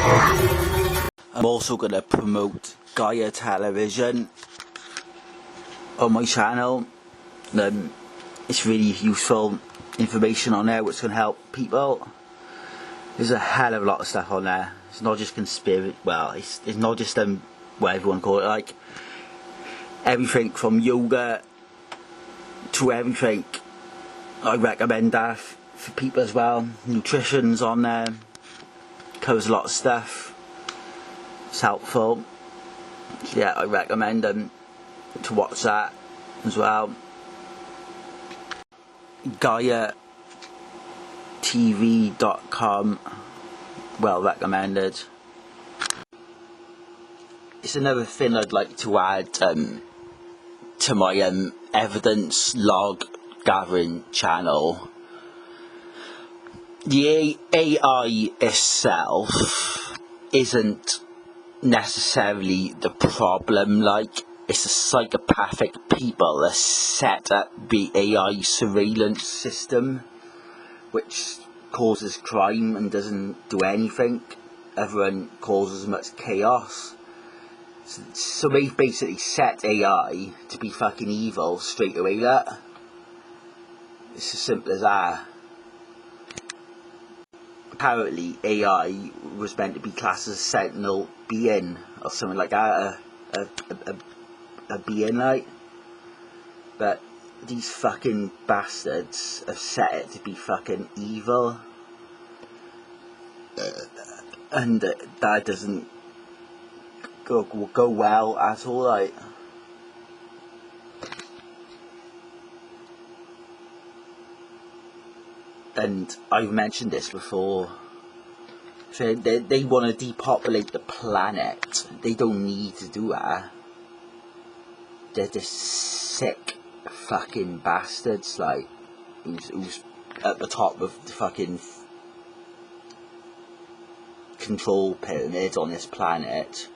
I'm also going to promote Gaia Television on my channel. It's really useful information on there which can help people. There's a hell of a lot of stuff on there. It's not just conspiracy, well, it's not just what everyone call it, like everything from yoga to everything. I recommend that for people as well. Nutrition's on there, covers a lot of stuff. It's helpful. So yeah, I recommend them to watch that as well. GaiaTV.com, well recommended. It's another thing I'd like to add to my evidence log gathering channel. The AI itself isn't necessarily the problem, like it's the psychopathic people that set up the AI surveillance system which causes crime and doesn't do anything other than causes as much chaos. So they basically set AI to be fucking evil straight away. That it's as simple as that. Apparently AI was meant to be classed as a sentinel being or something like that, a being like, but these fucking bastards have set it to be fucking evil, and that doesn't go well at all, like. And I've mentioned this before. So they want to depopulate the planet. They don't need to do that. They're just sick fucking bastards, like, who's at the top of the fucking control pyramid on this planet.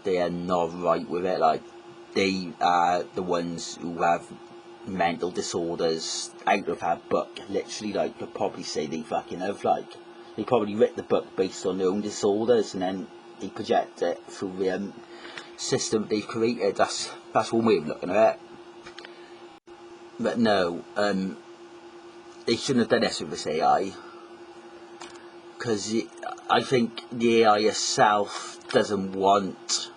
They are not right with it. Like, they are the ones who have mental disorders out of that book. Literally, like, could probably say they fucking have, like, they probably writ the book based on their own disorders and then they project it through the system they've created. That's one way of looking at it. But no, they shouldn't have done this with this AI, because I think the AI itself doesn't want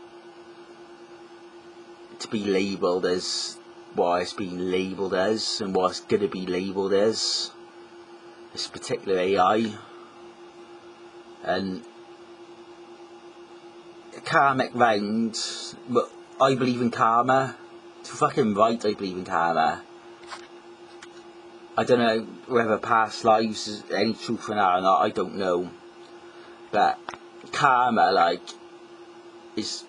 to be labelled as what it's being labelled as and what it's going to be labelled as, this particular AI. And karmic rounds, but I believe in karma. It's fucking right, I believe in karma. I don't know whether past lives is any truth in that or not, I don't know. But karma, like,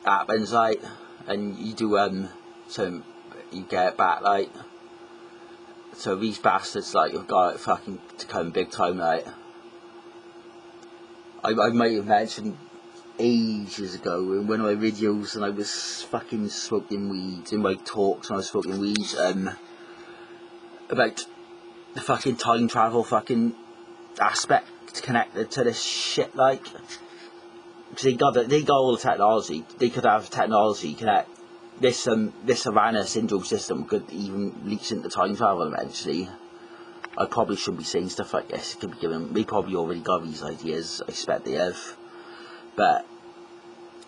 happens, like, and you do so you get it back, like. So these bastards, like, have got it fucking to come big time, like. I might have mentioned ages ago in one of my videos and I was fucking smoking weed, in my talks when I was smoking weed, about the fucking time travel fucking aspect connected to this shit, like. Because they got all the technology. They could have technology connect this Savannah syndrome system could even leach into time travel eventually. I probably shouldn't be saying stuff like this. It could be given. They probably already got these ideas. I expect they have. But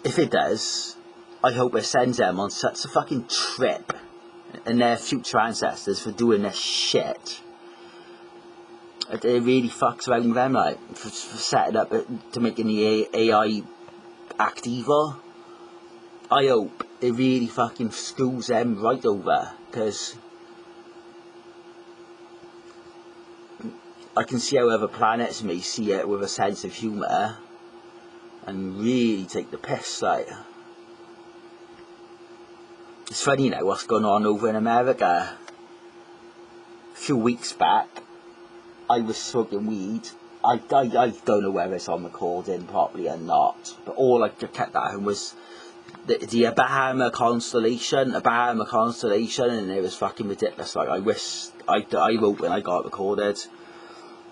if it does, I hope it sends them on such a fucking trip and their future ancestors for doing this shit. It really fucks around with them, like, for setting up to making the AI act evil. I hope it really fucking screws them right over, because I can see how other planets may see it with a sense of humour and really take the piss, like. It's funny, you know, what's going on over in America. A few weeks back, I was smoking weed. I don't know whether it's on recording properly or not, but all I kept at home was the Bahama constellation, and it was fucking ridiculous. Like, I wrote when I got it recorded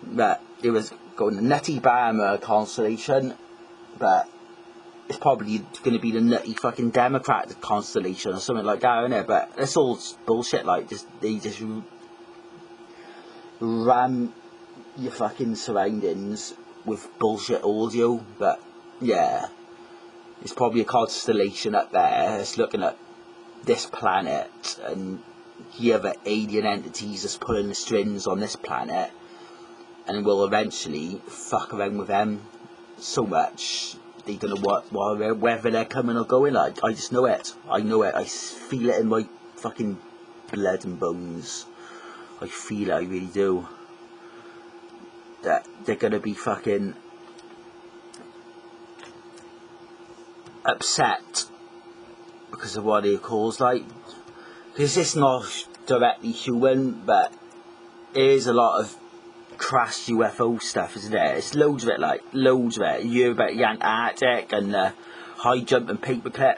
that it was going the nutty Bahama constellation, but it's probably going to be the nutty fucking Democrat constellation or something like that, isn't it? But it's all bullshit. Like, they just ram your fucking surroundings with bullshit audio. But yeah, it's probably a constellation up there. It's looking at this planet and the other alien entities that's pulling the strings on this planet, and will eventually fuck around with them so much they're gonna whether they're coming or going. Like, I just know it. I know it. I feel it in my fucking blood and bones. I feel it. I really do. That they're gonna be fucking upset because of what they cause. Like, because it's not directly human, but it is a lot of crash UFO stuff, isn't it? It's loads of it, like loads of it. You hear about the Antarctic and the high jump and paperclip.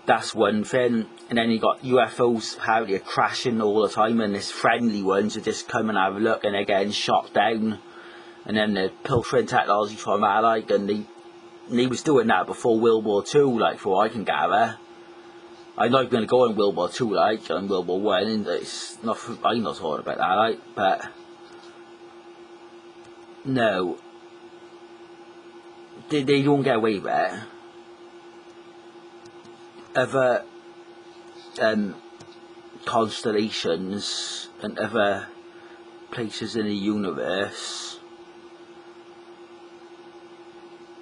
That's one thing. And then you got UFOs, how they're crashing all the time, and this friendly ones are just come and have a look and they're getting shot down. And then they're pilfering technology from that, like, and they was doing that before World War II, like, for what I can gather. I'm not going to go in World War II, like, and World War One, and it's not, I'm not talking about that, like, but no, they don't get away with it. Other constellations and other places in the universe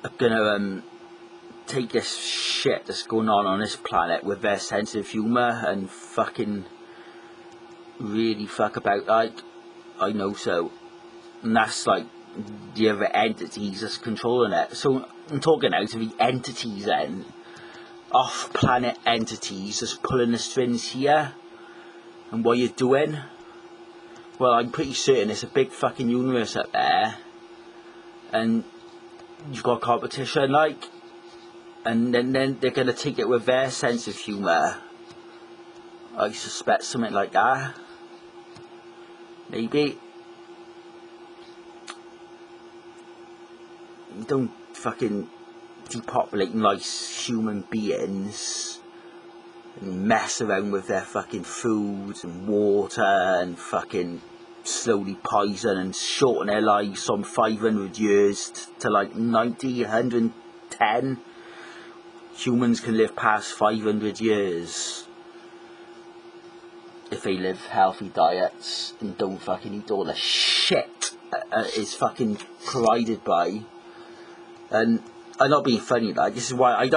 are gonna take this shit that's going on this planet with their sense of humour and fucking really fuck about, like, I know so. And that's like the other entities that's controlling it. So I'm talking out of the entities then, off-planet entities that's pulling the strings here. And what you're doing, well, I'm pretty certain it's a big fucking universe up there, and you've got competition, like, and then they're going to take it with their sense of humour. I suspect something like that. Maybe. You don't fucking depopulate nice human beings and mess around with their fucking food and water and fucking slowly poison and shorten their lives from 500 years to like 90, 110. Humans can live past 500 years if they live healthy diets and don't fucking eat all the shit is fucking provided by. And I'm not being funny, like, this is why I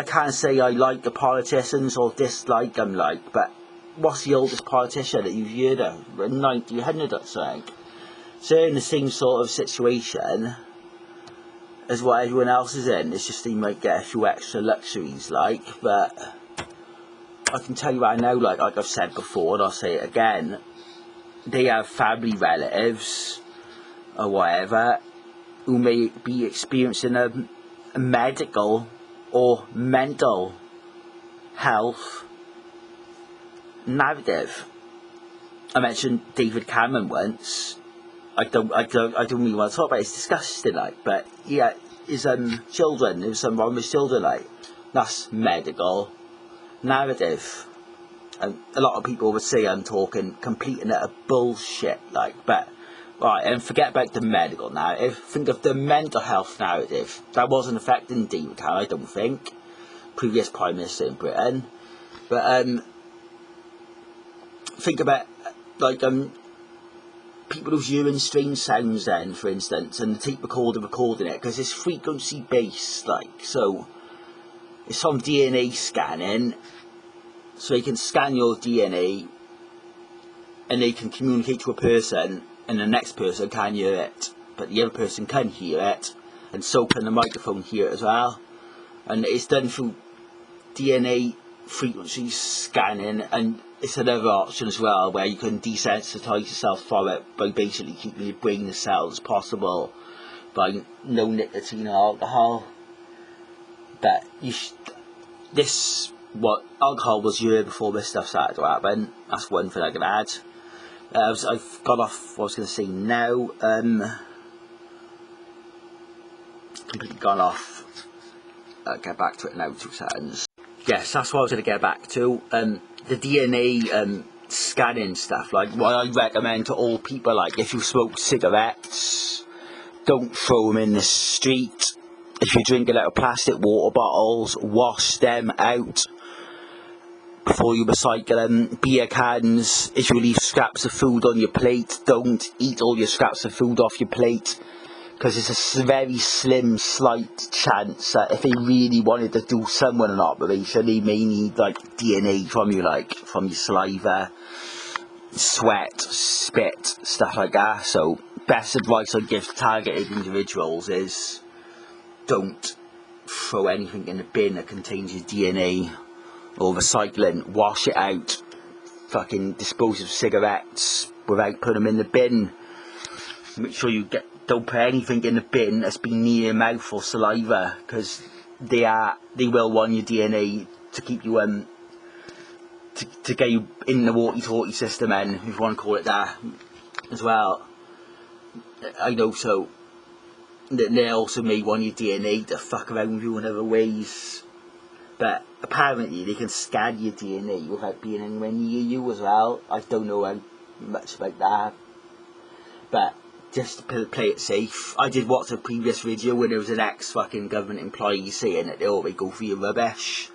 can't say I like the politicians or dislike them, like, but what's the oldest politician that you've heard of? 90, 100 or something. So they're in the same sort of situation as what everyone else is in. It's just they might get a few extra luxuries, like, but I can tell you right now, like I've said before and I'll say it again, they have family relatives or whatever who may be experiencing a medical or mental health narrative. I mentioned David Cameron once. I don't really want to talk about it. It's disgusting, like, but yeah, his children, there's some wrong with children, like, that's medical narrative. And a lot of people would say I'm talking complete and utter bullshit, like, but right, and forget about the medical narrative. Think of the mental health narrative. That wasn't affecting David Cameron, I don't think. Previous Prime Minister in Britain. But think about, like, people who's hearing strange sounds then, for instance, and the tape recorder recording it, because it's frequency based, like, so it's from DNA scanning, so they can scan your DNA and they can communicate to a person, and the next person can hear it, but the other person can hear it, and so can the microphone hear it as well. And it's done through DNA frequency scanning, and it's another option as well where you can desensitize yourself from it by basically keeping your brain as cells as possible by no nicotine or alcohol. But what alcohol was year before this stuff started to happen. That's one thing I can add. I've got off what I was going to say now. completely gone off. I'll get back to it now, 2 seconds. Yes, that's what I was going to get back to. The DNA scanning stuff, like what I recommend to all people, like if you smoke cigarettes, don't throw them in the street. If you're drinking out of plastic water bottles, wash them out before you recycle them. Beer cans, if you leave scraps of food on your plate, don't eat all your scraps of food off your plate, because it's a very slim, slight chance that if they really wanted to do someone an operation, they may need like DNA from you, like from your saliva, sweat, spit, stuff like that. So best advice I give to targeted individuals is don't throw anything in the bin that contains your DNA, or recycling. Wash it out. Fucking dispose of cigarettes without putting them in the bin. Make sure you don't put anything in the bin that's been near your mouth or saliva, because they will want your DNA to keep you to get you in the walkie-talkie system, and if you want to call it that as well. I know, so they also may want your DNA to fuck around with you in other ways, but apparently they can scan your DNA without being anywhere near you as well. I don't know how much about that, but just to play it safe. I did watch a previous video where there was an ex-fucking government employee saying that they always go for your rubbish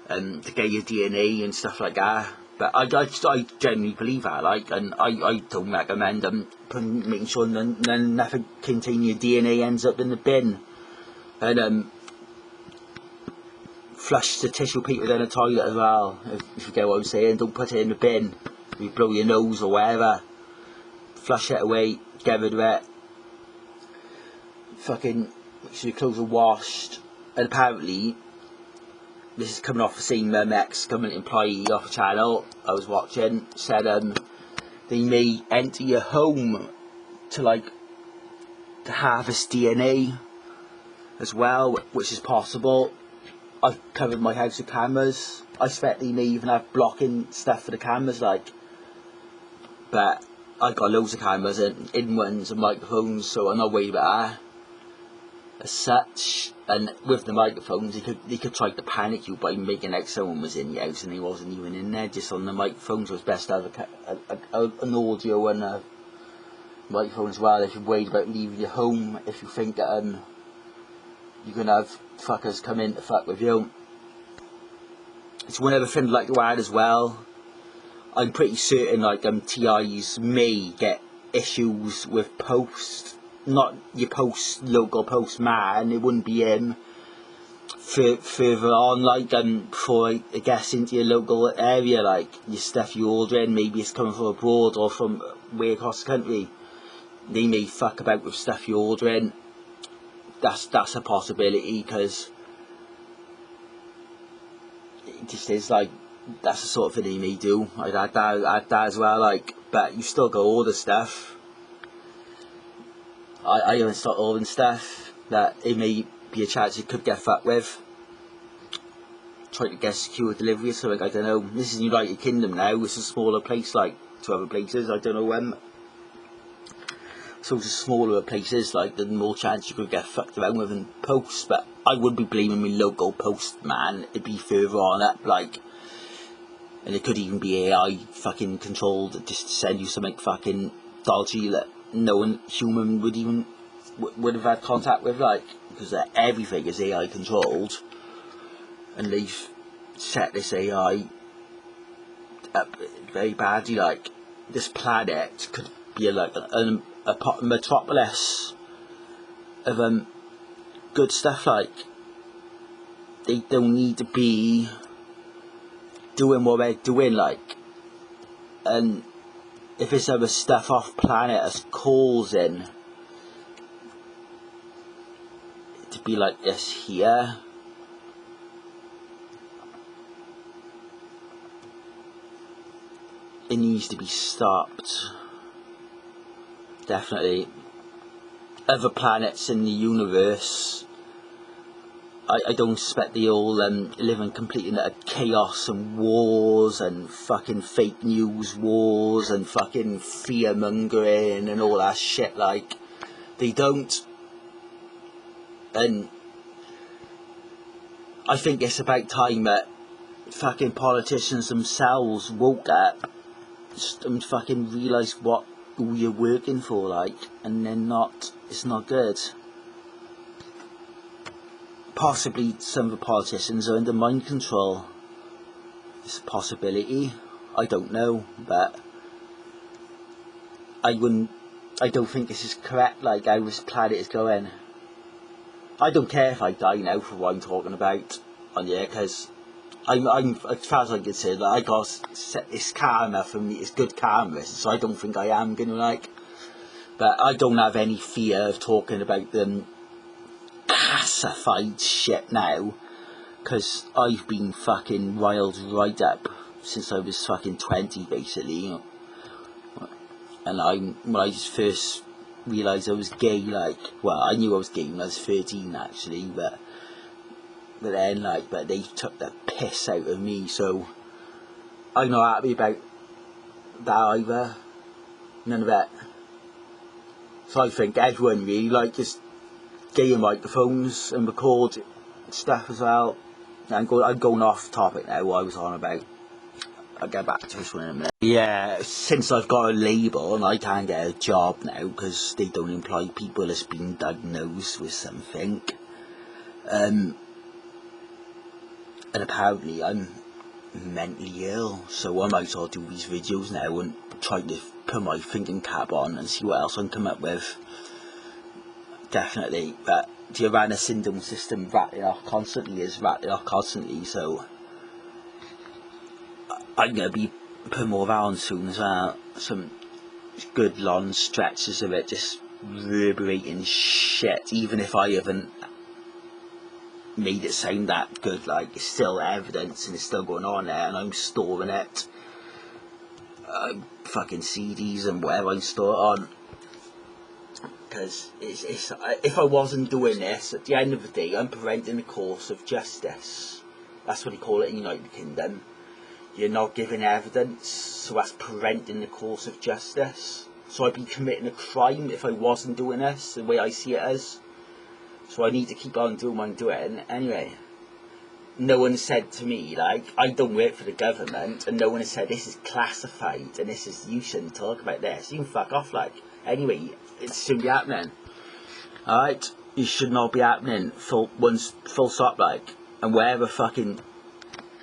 to get your DNA and stuff like that. But I genuinely believe that, like, and I don't recommend making sure nothing containing your DNA ends up in the bin. And flush the tissue paper down the toilet as well, if you get what I'm saying. Don't put it in the bin. If you blow your nose or whatever, flush it away, get rid of it. Fucking make sure your clothes are washed. And apparently, this is coming off the same ex-government employee off a channel I was watching, said they may enter your home to harvest DNA as well, which is possible. I've covered my house with cameras. I suspect they may even have blocking stuff for the cameras, like. But I've got loads of cameras and in ones and microphones, so I'm not worried about that as such. And with the microphones, they could try to panic you by making like someone was in the house and he wasn't even in there, just on the microphone. So it's best to have an audio and a microphone as well if you're worried about leaving your home, if you think that you're going to have fuckers come in to fuck with you. It's one other thing I'd like to add as well. I'm pretty certain TIs may get issues with post. Not your local postman, it wouldn't be him. Further on, before I guess into your local area, like your stuff you're ordering, maybe it's coming from abroad or from way across the country. They may fuck about with stuff you're ordering. That's a possibility, because it just is that's the sort of thing they may do. I'd add that as well, but you still got all the stuff. I haven't stopped ordering stuff that it may be a chance you could get fucked with. Try to get secure delivery, so I don't know. This is United Kingdom now. It's a smaller place, to other places. I don't know so just smaller places, the more chance you could get fucked around with in post. But I wouldn't be blaming my local postman. It'd be further on up, and it could even be AI fucking controlled just to send you something fucking dodgy that no one human would have had contact with, because everything is AI controlled, and they've set this AI up very badly. This planet could be a metropolis of good stuff. They don't need to be doing what they're doing, and if it's other stuff off planet that's causing it to be like this here, it needs to be stopped. Definitely. Other planets in the universe, I don't suspect they all live in complete chaos and wars and fucking fake news wars and fucking fear mongering and all that shit. They don't. And I think it's about time that fucking politicians themselves woke up and fucking realise who you're working for, like, and then it's not good. Possibly some of the politicians are under mind control. It's a possibility. I don't know, but I don't think this is correct, like, how this planet is going. I don't care if I die now for what I'm talking about on here, because I'm as far as I'm concerned, I got it's karma for me, it's good karma, so I don't think I am gonna, like, but I don't have any fear of talking about them classified shit now, because I've been fucking riled right up since I was fucking 20, basically. And when I first realised I was gay, like, well, I knew I was gay when I was 13, actually, but then, like, but they took the piss out of me, so I'm not happy about that either, none of it. So I think everyone really, like, just get your microphones and record stuff as well. I'm going off topic now, what I was on about. I'll get back to this one in a minute. Yeah, since I've got a label and I can't get a job now because they don't employ people that's been diagnosed with something, and apparently I'm mentally ill, so I might as well do these videos now and try to put my thinking cap on and see what else I can come up with. Definitely, but the Uranus syndrome system rattling off constantly, so I'm going to be putting more of that on soon as well. Some good long stretches of it, just reverberating shit, even if I haven't made it sound that good, like, it's still evidence and it's still going on there, and I'm storing it. Fucking CDs and whatever I'm storing on. Because if I wasn't doing this, at the end of the day, I'm preventing the course of justice. That's what they call it in the United Kingdom. You're not giving evidence, so that's preventing the course of justice. So I'd be committing a crime if I wasn't doing this, the way I see it as. So I need to keep on doing what I'm doing. Anyway, no one said to me, like, I don't work for the government, and no one has said this is classified, and you shouldn't talk about this. You can fuck off, like. Anyway, it shouldn't be happening. Alright? It should not be happening. Full stop, like. And wherever fucking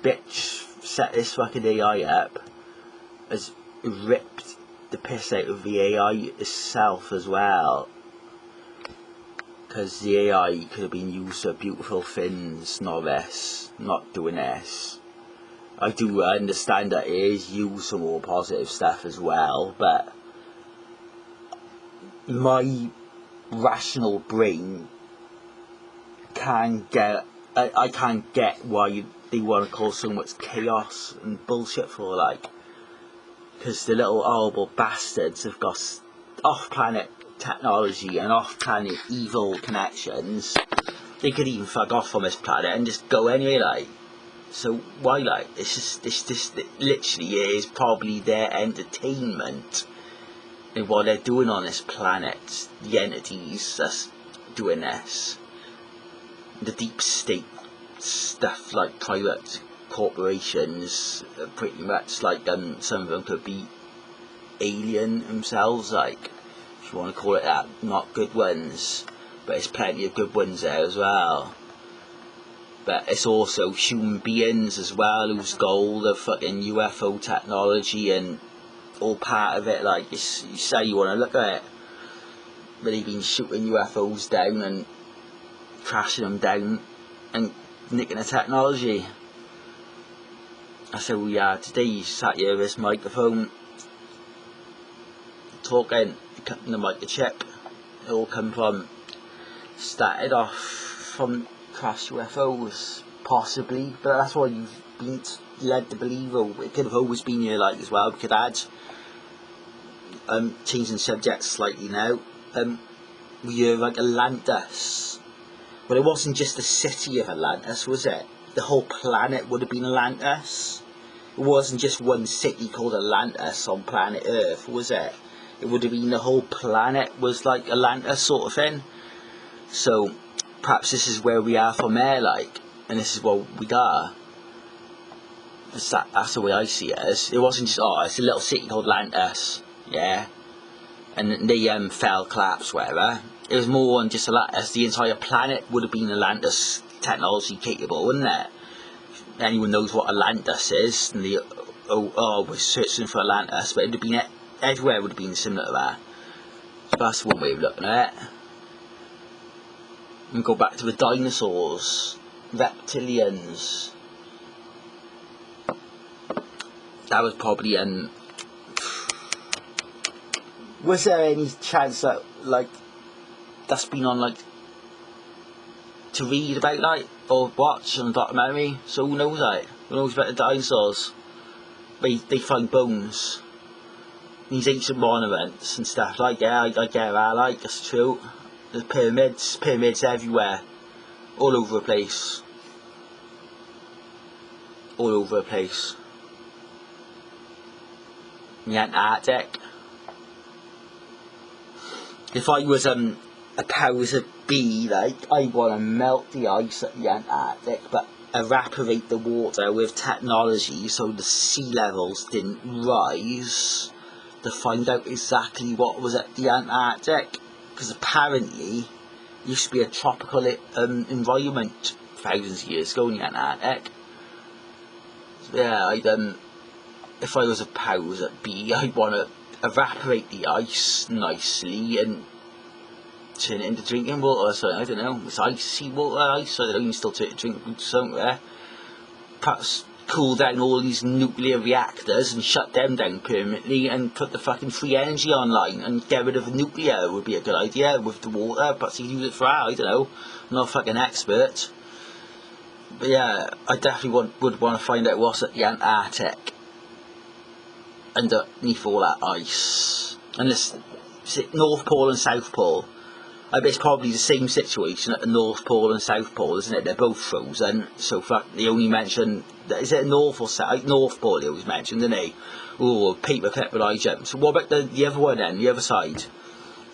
bitch set this fucking AI up has ripped the piss out of the AI itself as well. Because the AI could have been used for beautiful things, not this. Not doing this. I do understand that it is used for more positive stuff as well, but my rational brain can't get, I can't get why they want to cause so much chaos and bullshit for, like, because the little horrible bastards have got off-planet technology and off-planet evil connections. They could even fuck off on this planet and just go anyway, like. So why, like, it's just literally is probably their entertainment in what they're doing on this planet. The entities that's doing this, the deep state stuff, like private corporations, pretty much, like, some of them could be alien themselves, like, if you want to call it that. Not good ones, but there's plenty of good ones there as well. But it's also human beings as well whose goal the fucking UFO technology and all part of it, like, you say you want to look at it, but they've been shooting UFOs down and crashing them down and nicking the technology. That's how we are today. You sat here with this microphone talking, cutting the microchip. It all started off from crash UFOs, possibly, but that's what you've been led to believe. Or it could have always been here, like, as well. We could add, changing subjects slightly now, we hear, like, Atlantis. But it wasn't just the city of Atlantis, was it? The whole planet would have been Atlantis. It wasn't just one city called Atlantis on planet Earth, was it? It would have been the whole planet was like Atlantis sort of thing. So perhaps this is where we are from there, like, and this is what we got. That's the way I see it. It wasn't just, oh, it's a little city called Atlantis, yeah, and they fell, collapsed, whatever. It was more than just Atlantis. The entire planet would have been Atlantis technology capable, wouldn't it? Anyone knows what Atlantis is, and we're searching for Atlantis, but it'd have been everywhere would have been similar to that. So that's one way of looking at it. And go back to the dinosaurs, reptilians. That was probably was there any chance that, like, that's been on, like, to read about, like, or watch on a documentary? So who knows, like, who knows about the dinosaurs? They find bones, these ancient monuments and stuff, like, yeah, I get that, like, that's true. There's pyramids everywhere, all over the place. All over the place. The Antarctic. If I was a powers that be, like, I want to melt the ice at the Antarctic, but evaporate the water with technology so the sea levels didn't rise, to find out exactly what was at the Antarctic. Because apparently it used to be a tropical environment thousands of years ago in the Antarctic. So yeah, if I was a powers that be, I'd want to evaporate the ice nicely and turn it into drinking water or something. I don't know. It's icy water, ice. I don't know. You can still turn it into drinking somewhere. Perhaps cool down all these nuclear reactors and shut them down permanently and put the fucking free energy online and get rid of the nuclear would be a good idea with the water. Perhaps you can use it for that. I don't know. I'm not a fucking expert. But yeah, I definitely would want to find out what's at the Antarctic. Underneath all that ice. And this North Pole and South Pole. I bet it's probably the same situation at the North Pole and South Pole, isn't it? They're both frozen. So they only mention, is it North or South? North Pole they always mention, don't they? Oh, paperclip and I jump. So what about the other one then, the other side?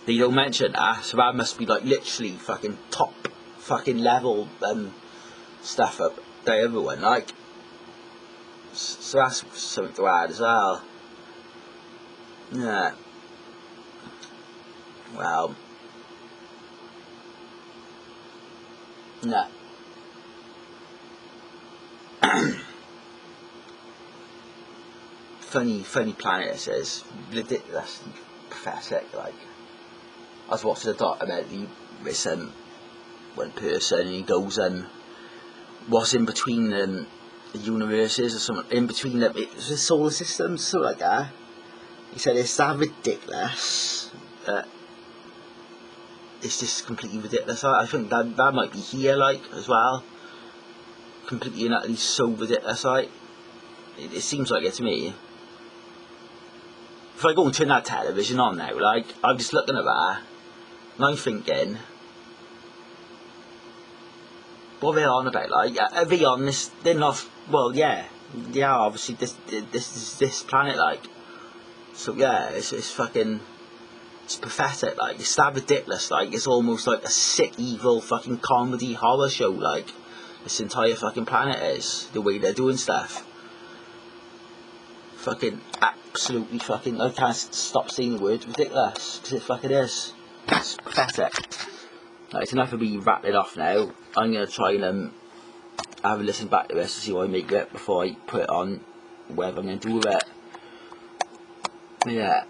They don't mention that, so that must be like literally fucking top fucking level stuff up the other one, like. So that's something to add as well. Yeah. Well. No. funny planet this is. Ridiculous, pathetic, like. I was watching a documentary with one person and he goes what's in between the universes or something, in between the solar systems, something like that. He said it's that ridiculous. It's just completely ridiculous. I think that might be here, like, as well. Completely and utterly so ridiculous, like. It seems like it to me. If I go and turn that television on now, like, I'm just looking at that, and I'm thinking, what are they on about, like? Are they on this? They're not. Well, yeah, obviously this planet, like. So yeah, it's fucking. It's pathetic, like, it's that ridiculous, like, it's almost like a sick, evil fucking comedy horror show, like, this entire fucking planet is, the way they're doing stuff. Fucking, absolutely fucking, I can't stop saying the word ridiculous, because it fucking is. It's pathetic. Like, it's enough of me rattling off now. I'm going to try and have a listen back to this to see what I make of it before I put it on, whatever I'm going to do with it. Yeah.